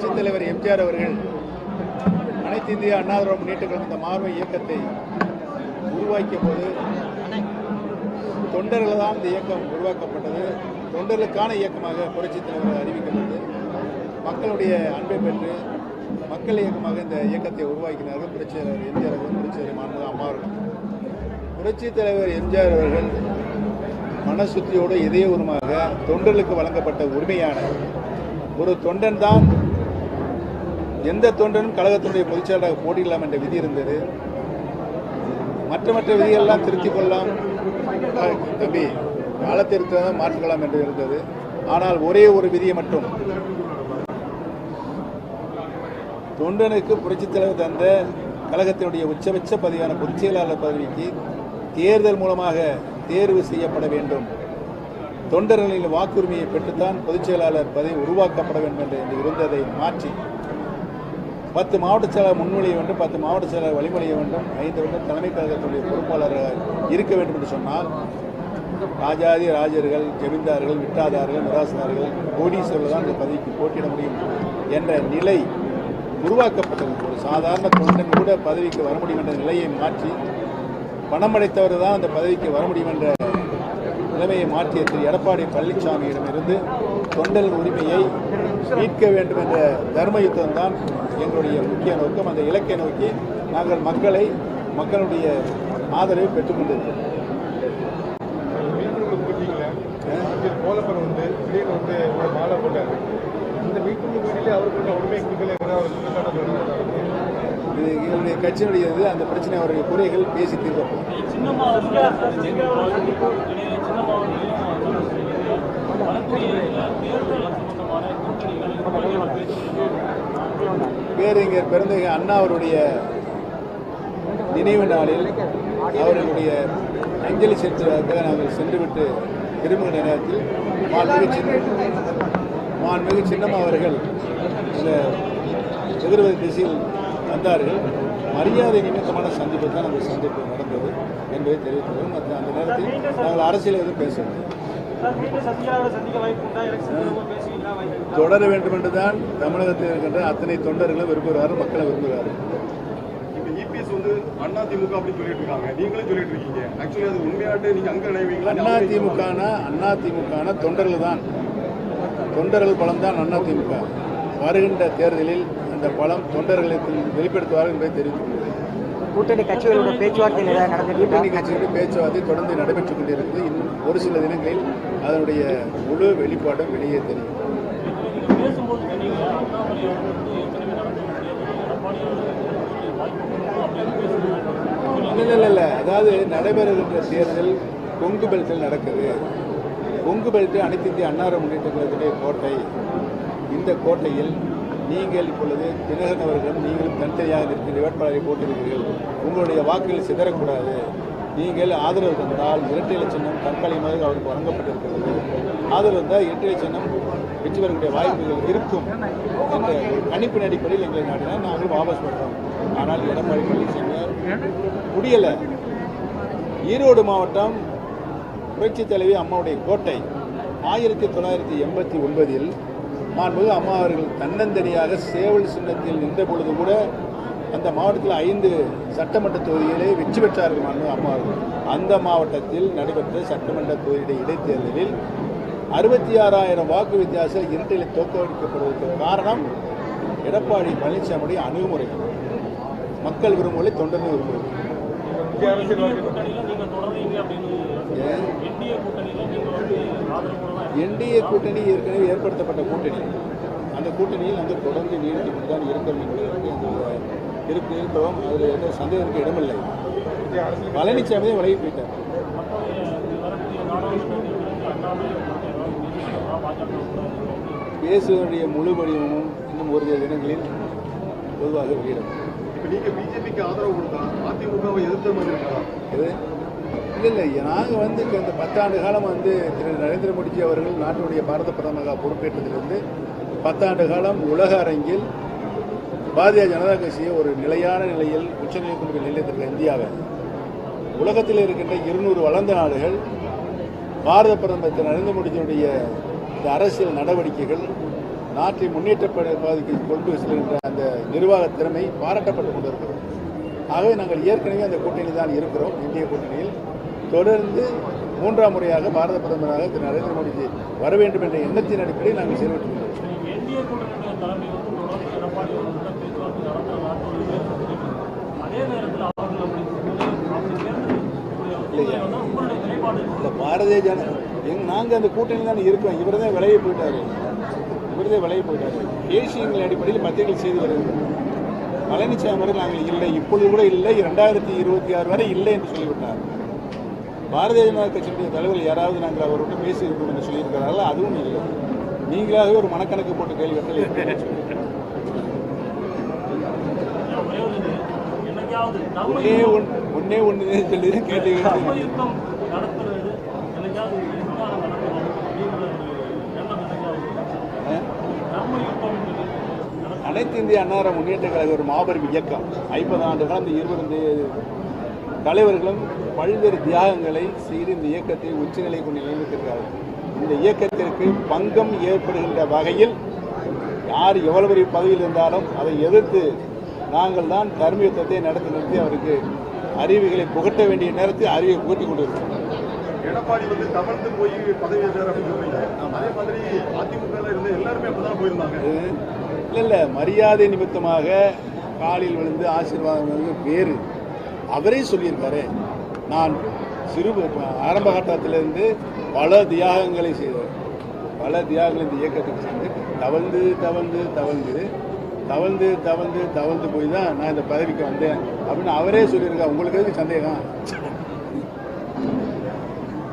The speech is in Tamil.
புரட்சித் தலைவர் எம்ஜிஆர் அவர்கள் அனைத்து இந்திய அண்ணா திராவிட முன்னேற்றக் கழகம் இந்த மார்பு இயக்கத்தை உருவாக்கிய போது தொண்டர்கள் தான் இந்த இயக்கம் உருவாக்கப்பட்டது. தொண்டர்களுக்கான இயக்கமாக புரட்சித் தலைவர் அறிவிக்கப்பட்டு மக்களுடைய அன்பை பெற்று மக்கள் இயக்கமாக இந்த இயக்கத்தை உருவாக்கினார்கள் புரட்சித் தலைவர் எம்ஜிஆர் அவர்கள், புரட்சித் தலைவர் மாண்புமிகு அம்மா அவர்கள். புரட்சித் தலைவர் எம்ஜிஆர் அவர்கள் மனசுத்தியோடு இதயபூர்வமாக தொண்டர்களுக்கு வழங்கப்பட்ட உரிமையான ஒரு தொண்டன் தான் எந்த தொண்டனும் கழகத்தினுடைய பொதுச்செயலாளராக போட்டியிடலாம் என்ற விதி இருந்தது. மற்ற விதிகளெல்லாம் திருத்திக் கொள்ளலாம், தம்பி காலத்தை இருக்கிறத மாற்றிக்கொள்ளலாம் என்று இருந்தது. ஆனால் ஒரே ஒரு விதியை மட்டும் தொண்டனுக்கு புரட்சித் தலைவர் தந்த கழகத்தினுடைய உச்சபட்ச பதவியான பொதுச் செயலாளர் பதவிக்கு தேர்தல் மூலமாக தேர்வு செய்யப்பட வேண்டும், தொண்டர்களின் வாக்குரிமையை பெற்றுத்தான் பொதுச் செயலாளர் பதவி உருவாக்கப்பட வேண்டும் என்று இருந்ததை மாற்றி 10 மாவட்ட செயலாளர் முன்மொழிய வேண்டும், 10 மாவட்ட செயலாளர் வழிமொழிய வேண்டும், 5 வருடம் தலைமை கழகத்துடைய பொறுப்பாளராக இருக்க வேண்டும் என்று சொன்னால் ராஜாதி ராஜர்கள், ஜமீன்தார்கள், விட்டாதார்கள், நிராசனார்கள், கோடீஸ்வரர்கள் தான் இந்த பதவிக்கு போட்டியிட முடியும் என்ற நிலை உருவாக்கப்பட்டது. ஒரு சாதாரண தொண்டன் கூட பதவிக்கு வர முடியும் என்ற நிலையை மாற்றி பணம் அடைத்தவர் தான் அந்த பதவிக்கு வர முடியும் என்ற நிலைமையை மாற்றிய திரு எடப்பாடி பழனிசாமியிடமிருந்து தொண்டர்கள் உரிமையை மீட்க வேண்டும் என்ற தர்ம யுத்தம் தான் எங்களுடைய முக்கிய நோக்கம். அந்த இலக்கை நோக்கி நாங்கள் மக்களுடைய ஆதரவை பெற்றுக்கொண்டிருக்கிறோம். இது எங்களுடைய கட்சியினுடைய அந்த பிரச்சனை அவருடைய குறைகள் பேசி தீர்க்கப்படும். பேரறிஞர் பெருந்தகை அண்ணா அவருடைய நினைவு நாளில் அவர்களுடைய அஞ்சலி செலுத்துவதற்காக நாங்கள் சென்றுவிட்டு திரும்புகிற நேரத்தில் மாண்புமிகு சின்னம்மா அவர்கள் இந்த எதிர்வதை திசையில் வந்தார்கள். மரியாதை நிமித்தமான சந்திப்பு தான் அந்த சந்திப்பு நடந்தது என்பதை தெரிவித்துள்ளோம். அந்த நேரத்தில் நாங்கள் அரசியல் எதுவும் பேசவில்லை. தொடர வேண்டும் என்றுதான் தமிழகத்தில் இருக்கின்ற அத்தனை தொண்டர்களும் விரும்புகிறார்கள், மக்களை விரும்புகிறார்கள். இபிஎஸ் வந்து அதிமுக அப்படி சொல்லிட்டு இருக்காங்க, நீங்களும் சொல்லிட்டு இருக்கீங்க. ஆக்சுவலி அது உண்மையாட்டு நீங்க அங்க நினைவீங்களா? அதிமுக தொண்டர்கள் தான், தொண்டர்கள் பலம் தான் அதிமுக. வருகின்ற தேர்தலில் அந்த பலம் தொண்டர்களுக்கு வெளிப்படுத்துவார்கள் என்பதை தெரிவித்துள்ளது. கூட்டணி கட்சிகளோட பேச்சுவார்த்தை கூட்டணி கட்சிகளுடைய பேச்சுவார்த்தை தொடர்ந்து நடைபெற்றுக் கொண்டிருக்கிறது. இன்னும் ஒரு சில தினங்களில் அதனுடைய முழு வெளிப்பாடும் வெளியே தெரியும். இல்லை, அதாவது நடைபெறுகின்ற தேர்தல் கொங்கு பெல்ட்டில் நடக்குது. கொங்கு பெல்ட் அனைத்து இந்திய அண்ணா திராவிட முன்னேற்ற கழகத்துடைய கோட்டை. இந்த கோட்டையில் நீங்கள் இப்பொழுது தினகரன் அவர்களும் நீங்களும் தனித்தனியாக இருக்கிற வேட்பாளரை போட்டிருக்கிறீர்கள். உங்களுடைய வாக்குகள் சிதறக்கூடாது. நீங்கள் ஆதரவு தந்தால் இரட்டை இலை சின்னம் தற்காலிகமாக அவருக்கு வழங்கப்பட்டிருக்கிறது. ஆதரவு தந்தால் இரட்டை இலை சின்னம் வெற்றி பெறக்கூடிய வாய்ப்புகள் இருக்கும் என்ற ஒரு கணிப்பின் அடிப்படையில் எங்களை நாடினால் நாங்கள் வாபஸ் பெற்றோம். ஆனால் எடப்பாடி பழனிசாமி முடியலை. ஈரோடு மாவட்டம் புரட்சி தலைவி அம்மாவுடைய கோட்டை 1989 மாண்புமிகு அம்மா அவர்கள் தன்னந்தனியாக சேவல் சின்னத்தில் நின்ற பொழுது கூட அந்த மாவட்டத்தில் 5 சட்டமன்ற தொகுதிகளை வெற்றி பெற்றார்கள் மாண்புமிகு அம்மா அவர்கள். அந்த மாவட்டத்தில் நடைபெற்ற சட்டமன்ற தொகுதியுடைய இடைத்தேர்தலில் 66,000 வாக்கு வித்தியாசம் இரட்டையில் தோற்கடிக்கப்படுவதற்கு காரணம் எடப்பாடி பழனிசாமியுடைய அணுகுமுறை. மக்கள் விரும்புவதை தொண்டர்கள் விரும்புவது. என்டிஏ கூட்டணி ஏற்கனவே ஏற்படுத்தப்பட்ட கூட்டணி. அந்த கூட்டணியில் நாங்கள் தொடர்ந்து நீடித்துக் கொண்டுதான் இருக்கிறோம் என்பதற்கு இருக்கிறோம். அதில் எந்த சந்தேகத்திற்கு இடமில்லை. பழனிசாமியே விலகி போயிட்டார். பேசுவதனுடைய முழு வடிவமும் இன்னும் ஒரு தினங்களில் பொதுவாக வெளியிடும். நீங்க பிஜேபிக்கு ஆதரவு கொடுத்தா அதிமுகவை எதிர்த்த மாதிரி இருக்கலாம். இல்லை, நாங்கள் இந்த 10 ஆண்டு காலம் திரு நரேந்திர மோடிஜி அவர்கள் நாட்டினுடைய பாரத பிரதமராக பொறுப்பேற்றதிலிருந்து 10 ஆண்டு காலம் உலக அரங்கில் பாரதிய ஜனதா கட்சியை ஒரு நிலையான நிலையில் உச்சநிலை கொண்டு நிலையத்திற்கு இந்தியாவை உலகத்தில் இருக்கின்ற 200 வளர்ந்த நாடுகள் பாரத பிரதமர் திரு நரேந்திர மோடிஜியுடைய இந்த அரசியல் நடவடிக்கைகள் நாட்டை முன்னேற்ற பாதைக்கு கொண்டு செல்கின்ற அந்த நிர்வாக திறமை பாராட்டப்பட்டு கொண்டிருக்கிறது. ஆகவே நாங்கள் ஏற்கனவே அந்த கூட்டணியில் தான் இருக்கிறோம். இந்திய கூட்டணியில் தொடர்ந்து 3ஆம் முறையாக பாரத பிரதமராக திரு நரேந்திர மோடிஜி வர வேண்டும் என்ற எண்ணத்தின் அடிப்படையில் நாங்கள் செயல்பட்டு கொண்டிருக்கிறோம். இந்திய கூட்டணியுடைய தலைமை வந்து தொடர்ந்து எடப்பாடி அவர்களிடம் பேச்சுவார்த்தை நடத்த அதே நேரத்தில் அவர்கள் அப்படி உங்களுடைய நிலைப்பாடு இல்லை, பாரதிய ஜனதா நாங்கள் அந்த கூட்டணியில் தான் இருக்கோம். இவர் தான் விலகி போயிட்டார். தேசியங்கள் அடிப்படையில் பத்திரிகை செய்தி வருகிறது. பழனிசாமி அவர்கள் நாங்கள் இல்லை, இப்பொழுது கூட இல்லை, 2026 வரை இல்லை என்று சொல்லிவிட்டார். பாரதிய ஜனதா கட்சியுடைய தலைவர்கள் யாராவது நாங்கள் அவர்கிட்ட பேசியிருக்கோம் என்று சொல்லியிருக்கிறார்கள். அதுவும் இல்லை. நீங்களாகவே ஒரு மனக்கணக்கு போட்டு கேள்வி கேட்டால் ஒன்னே ஒன்று சொல்லி கேட்டு அனைத்து இந்திய அன்னார முன்னேற்ற கழக ஒரு மாபெரும் இயக்கம். 50 ஆண்டு காலம் இந்த 20 தலைவர்களும் பல்வேறு தியாகங்களை செய்து இந்த இயக்கத்தை உச்சநிலை கொண்டு நியமித்திருக்கிறார்கள். இந்த இயக்கத்திற்கு பங்கம் ஏற்படுகின்ற வகையில் யார் எவ்வளவு பெரிய பதவியில் இருந்தாலும் அதை எதிர்த்து நாங்கள் தான் தர்ம யுத்தத்தை நடத்தி அவருக்கு அறிவுகளை புகட்ட வேண்டிய நேரத்தில் அறிவை புகட்டி கொண்டிருக்கிறோம். எடப்பாடி வந்து தவழ்ந்து போய் பதவி ஏற்றார் அப்படின்னு சொல்றீங்க. அதே மாதிரி அதிமுக இருந்த எல்லாருமே அப்பதான் போயிருந்தாங்க. இல்லை, மரியாதை நிமித்தமாக காலில் விழுந்து ஆசீர்வாதம் வேறு. அவரே சொல்லியிருக்காரு, நான் ஆரம்ப கட்டத்திலிருந்து பல தியாகங்களை செய்தவர். பல தியாகங்கள் இந்த இயக்கத்துக்கு சென்று தவழ்ந்து போய் தான் நான் இந்த பதவிக்கு வந்தேன் அப்படின்னு அவரே சொல்லியிருக்கார். உங்களுக்கு எதுக்கு சந்தேகம்?